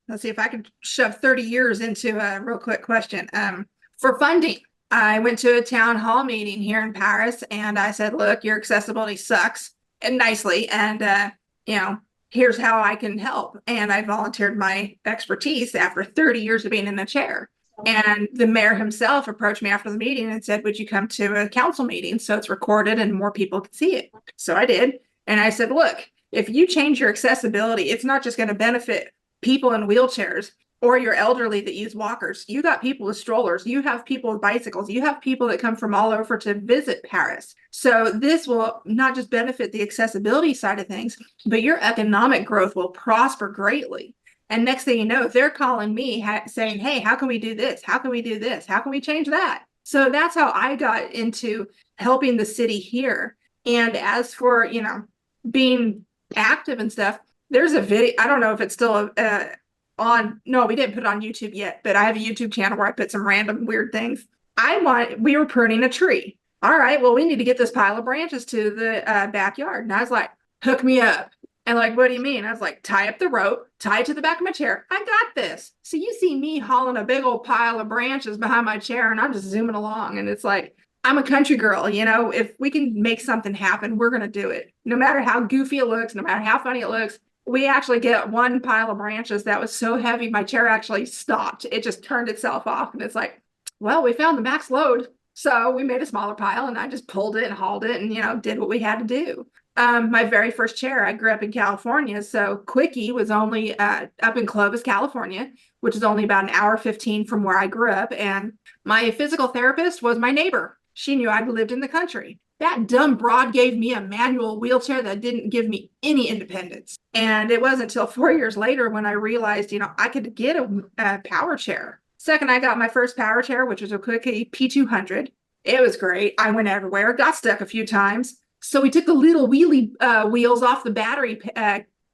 let's see if I can shove 30 years into a real quick question. For funding, I went to a town hall meeting here in Paris and I said, look, your accessibility sucks, and nicely. And, here's how I can help. And I volunteered my expertise after 30 years of being in the chair. And the mayor himself approached me after the meeting and said, would you come to a council meeting so it's recorded and more people can see it? So I did. And I said, look, if you change your accessibility, it's not just going to benefit people in wheelchairs or your elderly that use walkers. You got people with strollers. You have people with bicycles. You have people that come from all over to visit Paris. So this will not just benefit the accessibility side of things, but your economic growth will prosper greatly. And next thing you know, they're calling me saying, hey, how can we do this? How can we do this? How can we change that? So that's how I got into helping the city here. And as for, being active and stuff, there's a video. I don't know if it's still on. No, we didn't put it on YouTube yet, but I have a YouTube channel where I put some random weird things. We were pruning a tree. All right, well, we need to get this pile of branches to the backyard. And I was like, hook me up. And like, what do you mean? I was like, tie up the rope, tie it to the back of my chair. I got this. So you see me hauling a big old pile of branches behind my chair and I'm just zooming along. And it's like, I'm a country girl, if we can make something happen, we're going to do it. No matter how goofy it looks, no matter how funny it looks. We actually get one pile of branches that was so heavy, my chair actually stopped. It just turned itself off. And it's like, well, we found the max load. So we made a smaller pile and I just pulled it and hauled it and, did what we had to do. My very first chair, I grew up in California. So Quickie was only up in Clovis, California, which is only about an hour 15 from where I grew up. And my physical therapist was my neighbor. She knew I'd lived in the country. That dumb broad gave me a manual wheelchair that didn't give me any independence. And it wasn't until 4 years later when I realized, I could get a power chair. Second, I got my first power chair, which was a Quickie P200. It was great. I went everywhere, got stuck a few times. So we took the little wheelie wheels off the battery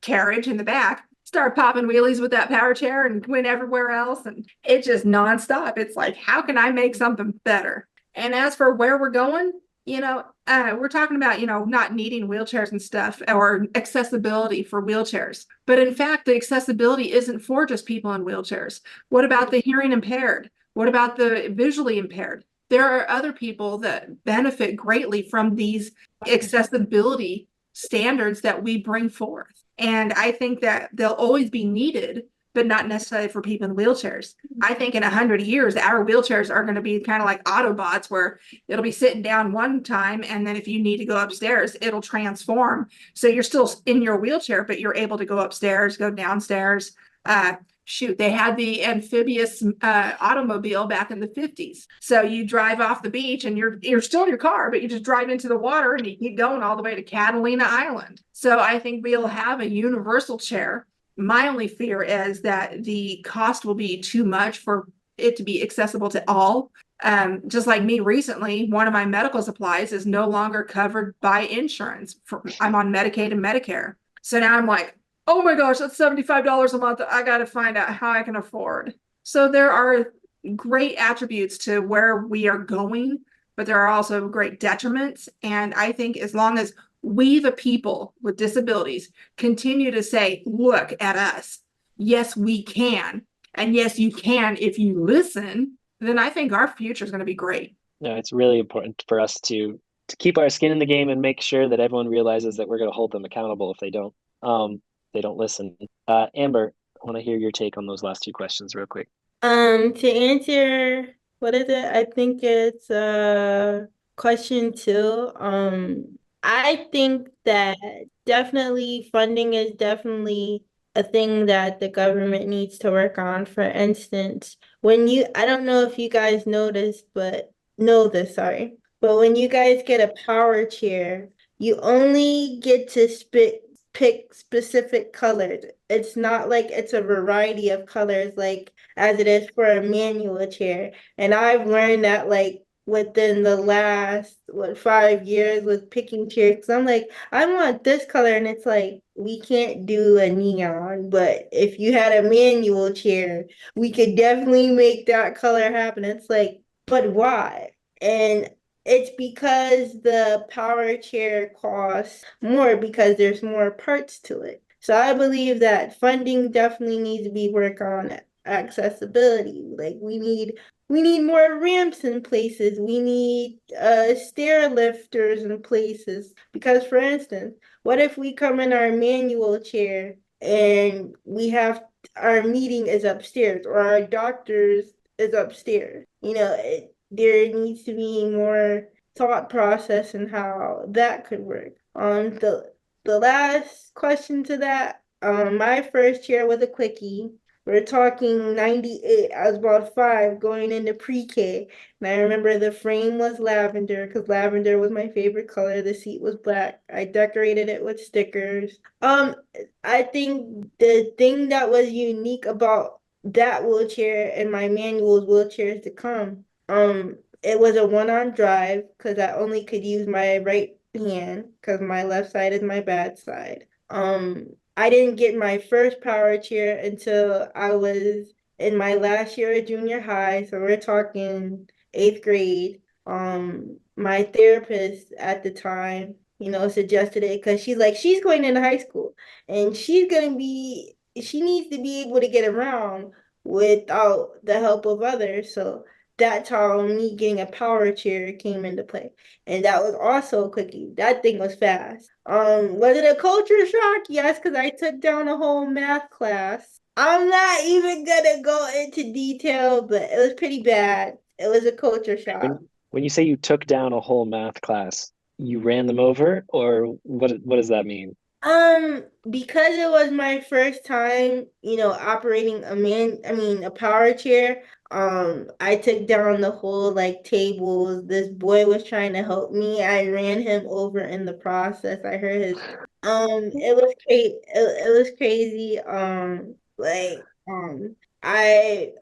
carriage in the back, started popping wheelies with that power chair and went everywhere else. And it's just nonstop. It's like, how can I make something better? And as for where we're going, we're talking about, not needing wheelchairs and stuff or accessibility for wheelchairs. But in fact, the accessibility isn't for just people in wheelchairs. What about the hearing impaired? What about the visually impaired? There are other people that benefit greatly from these accessibility standards that we bring forth. And I think that they'll always be needed, but not necessarily for people in wheelchairs. I think in 100 years, our wheelchairs are going to be kind of like Autobots, where it'll be sitting down one time, and then if you need to go upstairs, it'll transform. So you're still in your wheelchair, but you're able to go upstairs, go downstairs. They had the amphibious automobile back in the 50s. So you drive off the beach and you're still in your car, but you just drive into the water and you keep going all the way to Catalina Island. So I think we'll have a universal chair. My only fear is that the cost will be too much for it to be accessible to all. Just like me recently, one of my medical supplies is no longer covered by insurance. I'm on Medicaid and Medicare. So now I'm like, oh my gosh, that's $75 a month. I got to find out how I can afford. So there are great attributes to where we are going, but there are also great detriments. And I think as long as we, the people with disabilities, continue to say, look at us. Yes, we can. And yes, you can if you listen, then I think our future is going to be great. No, it's really important for us to keep our skin in the game and make sure that everyone realizes that we're going to hold them accountable if they don't listen. Amber, I want to hear your take on those last two questions real quick. To answer, what is it? I think it's question 2. I think that definitely funding is definitely a thing that the government needs to work on. For instance, I don't know if you guys know this, sorry, but when you guys get a power chair, you only get to pick specific colors. It's not like it's a variety of colors like as it is for a manual chair. And I've learned that like within the last 5 years with picking chairs. 'Cause I'm like, I want this color, and it's like we can't do a neon, but if you had a manual chair, we could definitely make that color happen. It's like, but why? And it's because the power chair costs more because there's more parts to it. So I believe that funding definitely needs to be worked on accessibility. Like we need more ramps in places. We need stair lifters in places. Because for instance, what if we come in our manual chair and our meeting is upstairs or our doctor's is upstairs? There needs to be more thought process in how that could work. The last question to that, my first chair was a quickie. We're talking 98. I was about 5 going into pre-K. And I remember the frame was lavender because lavender was my favorite color. The seat was black. I decorated it with stickers. I think the thing that was unique about that wheelchair and my manual wheelchairs to come, it was a one-arm drive because I only could use my right hand because my left side is my bad side. I didn't get my first power chair until I was in my last year of junior high, so we're talking 8th grade. My therapist at the time, suggested it because she's going into high school and she needs to be able to get around without the help of others. So that's how me getting a power chair came into play. And that was also a quickie. That thing was fast. Was it a culture shock? Yes, because I took down a whole math class. I'm not even gonna go into detail, but it was pretty bad. It was a culture shock. When you say you took down a whole math class, you ran them over, or what does that mean? Because it was my first time, operating a power chair, I took down the whole like tables. This boy was trying to help me. I ran him over in the process. I heard it was crazy. I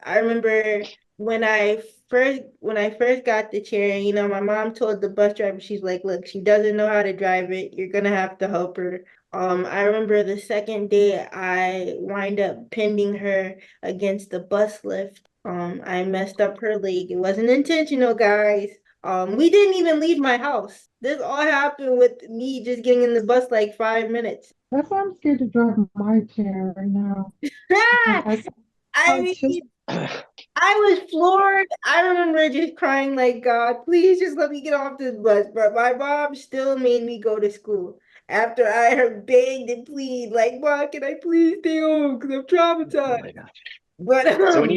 remember when I first got the chair, my mom told the bus driver, she's like, look, she doesn't know how to drive it. You're gonna have to help her. I remember the second day I wind up pinning her against the bus lift. I messed up her leg. It wasn't intentional, guys. We didn't even leave my house. This all happened with me just getting in the bus like 5 minutes. That's why I'm scared to drive my chair right now. I, I I just mean, I was floored. I remember just crying like, God, please just let me get off this bus. But my mom still made me go to school after I had begged and plead, like, Mom, can I please stay home because I'm Oh traumatized. my gosh. But So when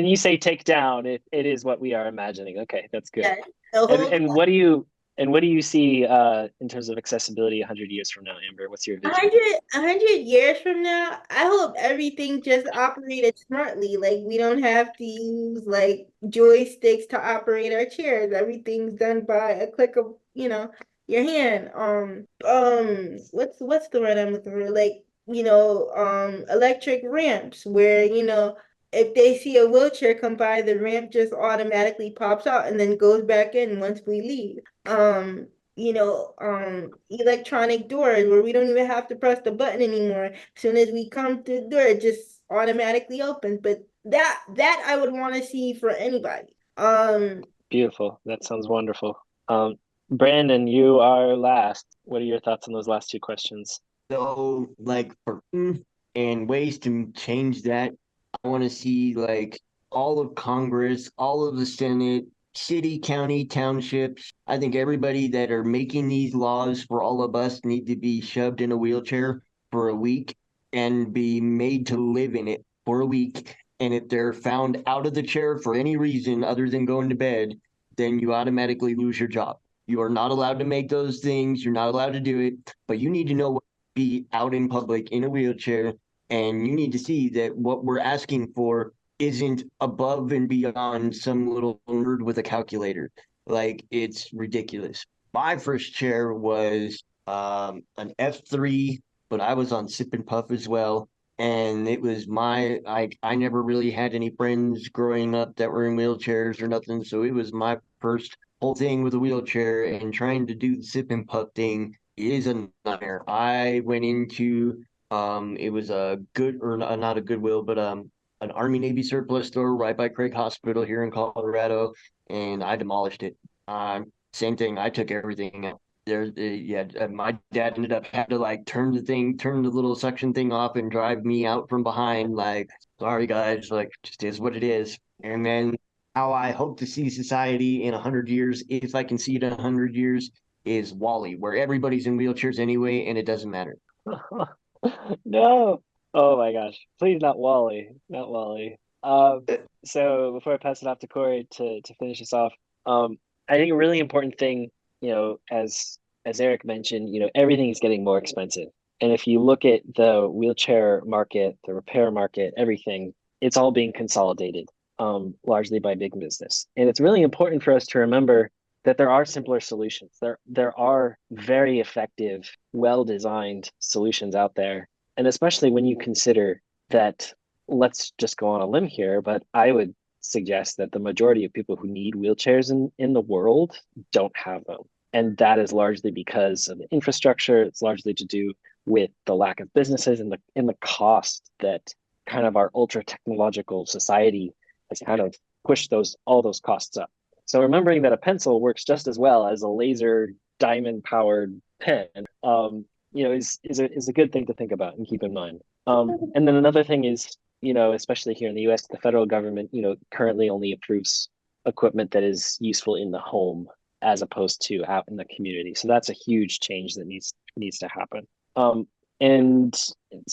you say take down, it is what we are imagining. Okay, that's good. yeah, the And whole what do you see in terms of accessibility 100 years from now, Amber? What's your vision? 100 years from now, I hope everything just operated smartly. Like we don't have to use like joysticks to operate our chairs. Everything's done by a click of, your hand. What's the word I'm looking for? Like, electric ramps where, if they see a wheelchair come by, the ramp just automatically pops out and then goes back in once we leave. Electronic doors where we don't even have to press the button anymore. As soon as we come through the door, it just automatically opens. But that I would want to see for anybody. Beautiful. That sounds wonderful. Brandon, you are last. What are your thoughts on those last two questions? So, like, and ways to change that, I want to see like all of Congress, all of the Senate, city, county, townships. I think everybody that are making these laws for all of us need to be shoved in a wheelchair for a week and be made to live in it for a week. And if they're found out of the chair for any reason other than going to bed, then you automatically lose your job. You are not allowed to make those things. You're not allowed to do it, but you need to know what to be out in public in a wheelchair. And you need to see that what we're asking for isn't above and beyond some little nerd with a calculator. Like, it's ridiculous. My first chair was an F3, but I was on Sip and Puff as well. And it was I never really had any friends growing up that were in wheelchairs or nothing. So it was my first whole thing with a wheelchair, and trying to do the Sip and Puff thing is a nightmare. I went into it was a good or not a Goodwill, but an Army Navy surplus store right by Craig Hospital here in Colorado, and I demolished it. Same thing. I took everything out. My dad ended up having to like turn the little suction thing off and drive me out from behind. Like, sorry guys, like just is what it is. And then how I hope to see society in 100 years, if I can see it in 100 years, is Wally, where everybody's in wheelchairs anyway, and it doesn't matter. No. Oh my gosh. Please not Wally. Not Wally. So before I pass it off to Corey to finish us off, I think a really important thing, as Eric mentioned, everything is getting more expensive. And if you look at the wheelchair market, the repair market, everything, it's all being consolidated, largely by big business. And it's really important for us to remember that there are simpler solutions. There are very effective, well-designed solutions out there. And especially when you consider that, let's just go on a limb here, but I would suggest that the majority of people who need wheelchairs in the world don't have them. And that is largely because of the infrastructure. It's largely to do with the lack of businesses and the cost that kind of our ultra technological society has kind of pushed all those costs up. So remembering that a pencil works just as well as a laser diamond powered pen, is a good thing to think about and keep in mind. And then another thing is, especially here in the US, the federal government, currently only approves equipment that is useful in the home as opposed to out in the community. So that's a huge change that needs to happen. And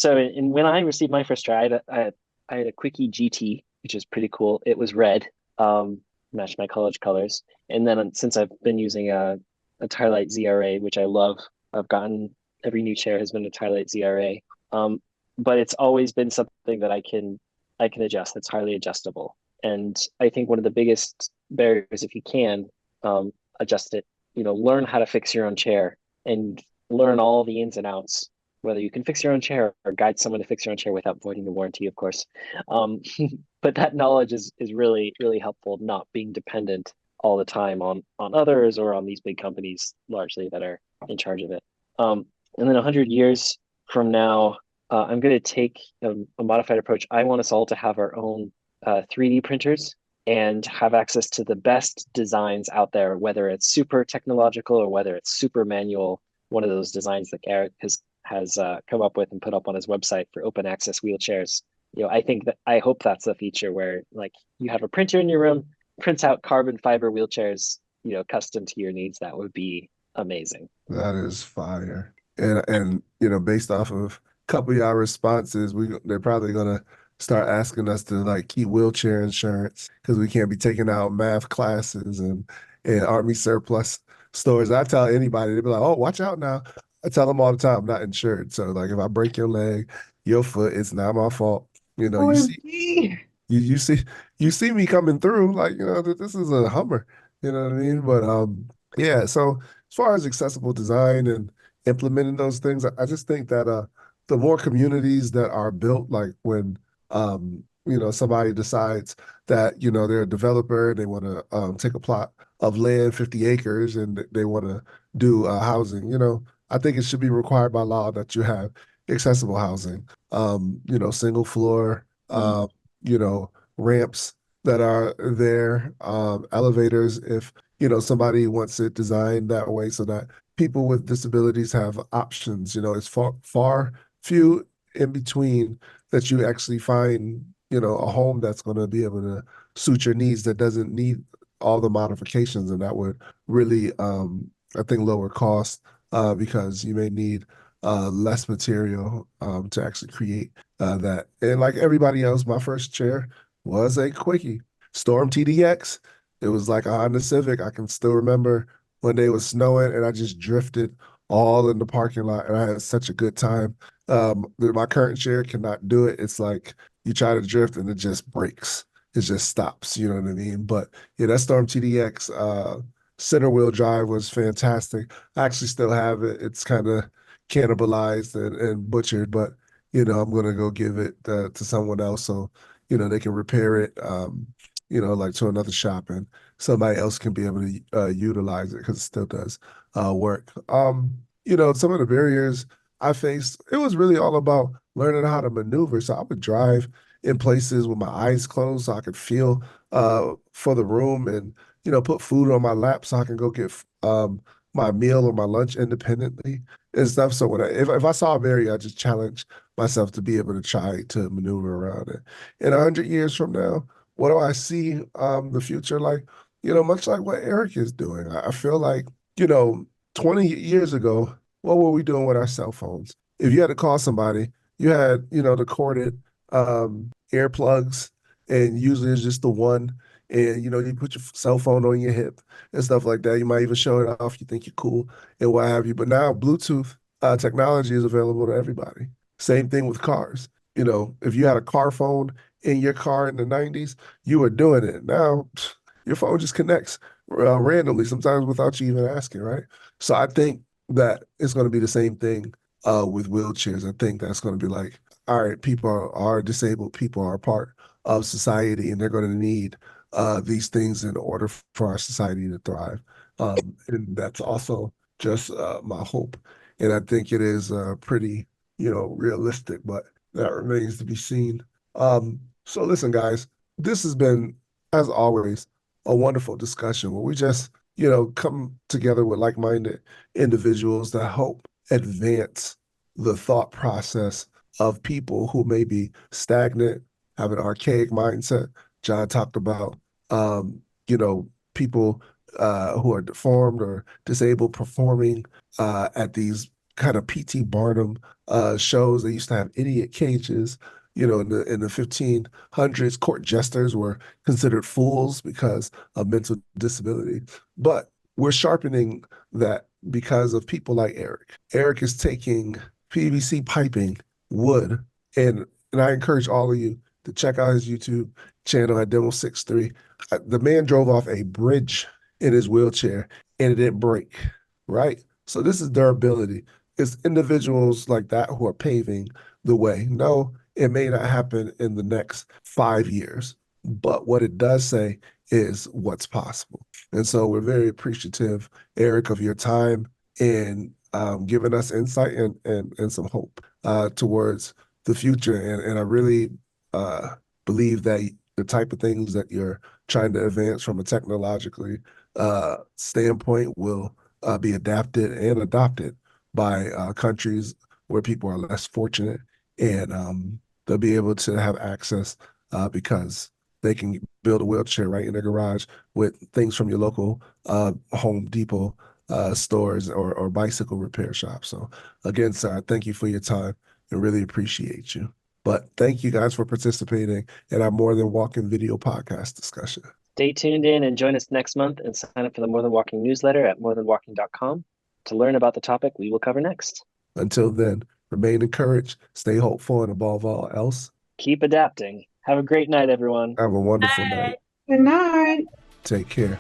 when I received my first try, I had a Quickie GT, which is pretty cool. It was red, matched my college colors. And then since I've been using a Trilite ZRA, which I love, every new chair has been a Trilite ZRA. But it's always been something that I can adjust. It's highly adjustable. And I think one of the biggest barriers, if you can adjust it, learn how to fix your own chair and learn all the ins and outs, whether you can fix your own chair or guide someone to fix your own chair without voiding the warranty, of course. But that knowledge is really, really helpful, not being dependent all the time on others or on these big companies largely that are in charge of it. And then 100 years from now, I'm going to take a modified approach. I want us all to have our own 3D printers and have access to the best designs out there, whether it's super technological or whether it's super manual. One of those designs that Garrett has come up with and put up on his website for open access wheelchairs. I hope that's a feature where like you have a printer in your room, prints out carbon fiber wheelchairs, custom to your needs. That would be amazing. That is fire. And based off of a couple of y'all responses, they're probably gonna start asking us to like keep wheelchair insurance because we can't be taking out math classes and Army surplus stores. I tell anybody, they'd be like, "Oh, watch out now." I tell them all the time, I'm not insured. So like if I break your leg, your foot, it's not my fault. You see me coming through, like, this is a Hummer, you know what I mean? But yeah, so as far as accessible design and implementing those things, I just think that the more communities that are built, like when somebody decides that, they're a developer and they want to take a plot of land, 50 acres, and they want to do housing, I think it should be required by law that you have accessible housing, single floor, ramps that are there, elevators if, somebody wants it designed that way so that people with disabilities have options. It's far few in between that you actually find, a home that's going to be able to suit your needs that doesn't need all the modifications. And that would really, I think, lower cost because you may need less material to actually create that. And like everybody else, my first chair was a Quickie Storm TDX. It was like a Honda Civic. I can still remember one day it was snowing and I just drifted all in the parking lot and I had such a good time. My current chair cannot do it. It's like you try to drift and it just breaks. It just stops, you know what I mean? But yeah, that Storm TDX center wheel drive was fantastic. I actually still have it. It's kind of cannibalized and butchered, but I'm gonna go give it to someone else so they can repair it. Like to another shop and somebody else can be able to utilize it because it still does work. Some of the barriers I faced, it was really all about learning how to maneuver. So I would drive in places with my eyes closed so I could feel for the room and, put food on my lap so I can go get my meal or my lunch independently and stuff. So if I saw a barrier, I just challenge myself to be able to try to maneuver around it. In 100 years from now, what do I see the future like? Much like what Eric is doing. I feel like, 20 years ago, what were we doing with our cell phones? If you had to call somebody, you had, the corded earplugs, and usually it's just the one. And, you put your cell phone on your hip and stuff like that. You might even show it off. You think you're cool and what have you. But now Bluetooth technology is available to everybody. Same thing with cars. If you had a car phone in your car in the 90s, you were doing it. Now, your phone just connects randomly, sometimes without you even asking, right? So I think that it's going to be the same thing with wheelchairs. I think that's going to be like, all right, people are disabled, people are a part of society, and they're going to need these things in order for our society to thrive. And that's also just my hope. And I think it is pretty, realistic, but that remains to be seen. So listen, guys, this has been, as always, a wonderful discussion where we just, come together with like-minded individuals that help advance the thought process of people who may be stagnant, have an archaic mindset. John talked about, people who are deformed or disabled performing at these kind of P.T. Barnum shows. They used to have idiot cages. In the 1500s, court jesters were considered fools because of mental disability. But we're sharpening that because of people like Eric. Eric is taking PVC piping, wood, and I encourage all of you to check out his YouTube channel at Demo63. The man drove off a bridge in his wheelchair and it didn't break, right? So this is durability. It's individuals like that who are paving the way. No, it may not happen in the next 5 years, but what it does say is what's possible. And so we're very appreciative, Eric, of your time and giving us insight and some hope towards the future. And I really believe that the type of things that you're trying to advance from a technologically standpoint will be adapted and adopted by countries where people are less fortunate, and they'll be able to have access because they can build a wheelchair right in their garage with things from your local Home Depot stores or bicycle repair shops. So again, sir, I thank you for your time and really appreciate you. But thank you guys for participating in our More Than Walking video podcast discussion. Stay tuned in and join us next month and sign up for the More Than Walking newsletter at morethanwalking.com to learn about the topic we will cover next. Until then, remain encouraged, stay hopeful, and above all else, keep adapting. Have a great night, everyone. Have a wonderful night. Good night. Take care.